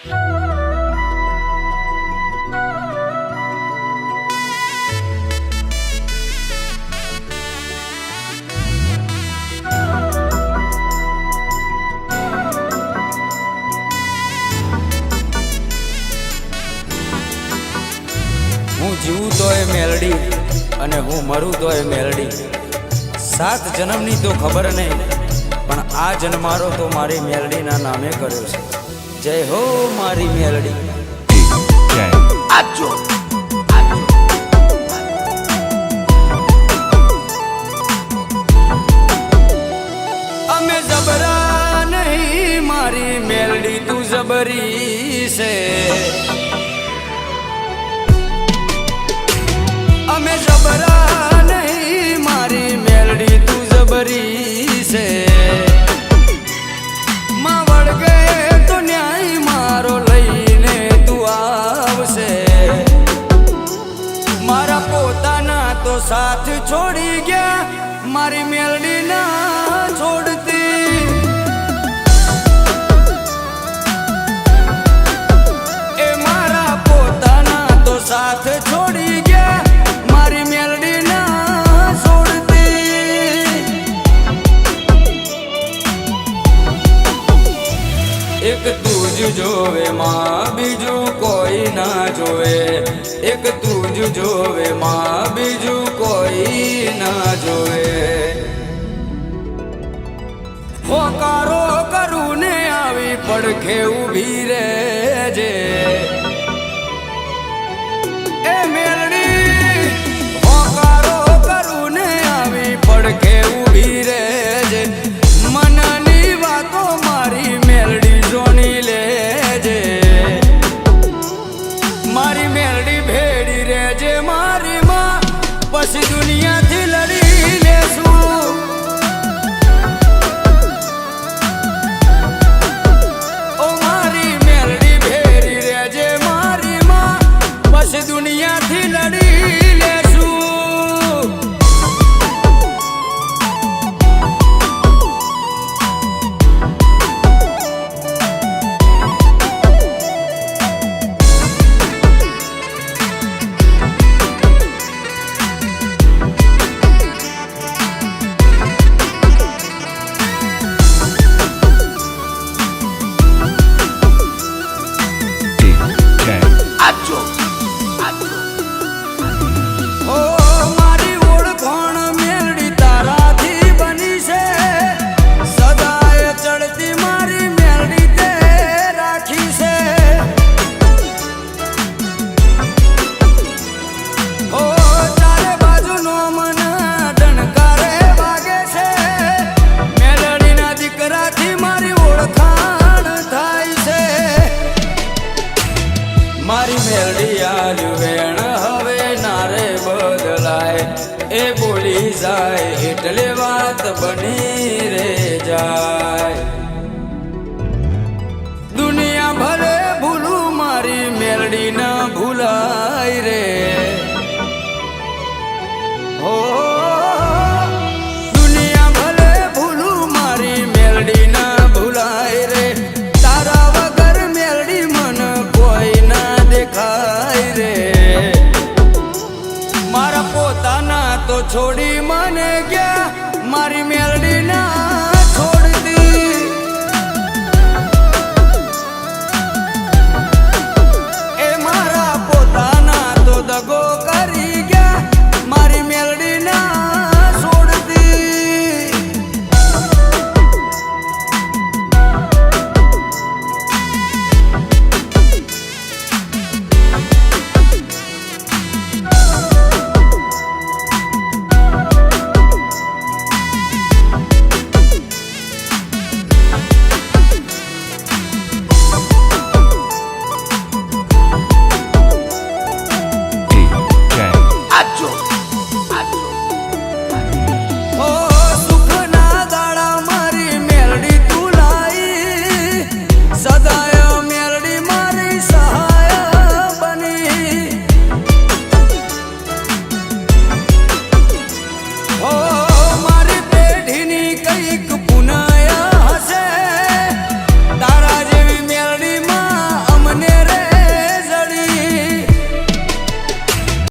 હું જીવું તોય મેલડી અને હું મરું તોય મેલડી. 7 જન્મની તો ખબર નહીં, પણ આ જન્મારો તો મારી મેલડીના નામે કર્યો છે. જય હો મારી મેલડી. આજો અમે જબરા નહીં, મારી મેલડી તું જબરી છે. અમે જબરા નહીં, મારી મેલડી તું જબરી છે. માં વળગે તો ન્યાય મારો લઈને તું આવશે. મારા પોતાના તો સાથ છોડી ગયા, મારી મેલડી ના છોડતી. એ મારા પોતાના તો સાથ છોડી ગયા, મારી મેલડી ના છોડતી. એક તું જ જોવે માં, બીજું કોઈ ના જોવે. એક તું જ જોવે માં, બીજું કોઈ ના જોવે. હોકારો કરું ને આવી પડખે ઊભી રહેજે. એ મેલડી હોકારો કરું ને આવી પડખે ઊભી રહેજે. મનની વાતો મારી મેલડી જોણી લેજે. મારી મેલડી ભેડી રહેજે મારી માં, પછી દુનિયાથી લડી લેશું. ઓ મારી મેલડી ભેડી રહેજે મારી માં, પછી દુનિયાથી લડી લેશું. આજો ઓ મારી ઓળખાણ મેલડી તારાથી બની છે. સદાય ચડતી મારી મેલડી તે રાખી છે. ઓ ચારે બાજુનો મન ડણકારે વાગે છે. મેલડીના દીકરાથી મારી ઓળખાણ થાય છે. મારી મેલડી આલ્યું વેણ હવે નારે બદલાય. એ બોલી જાય એટલે વાત બની રે જાય. દુનિયા ભલે ભૂલું, મારી મેલડી ના ભૂલાય રે.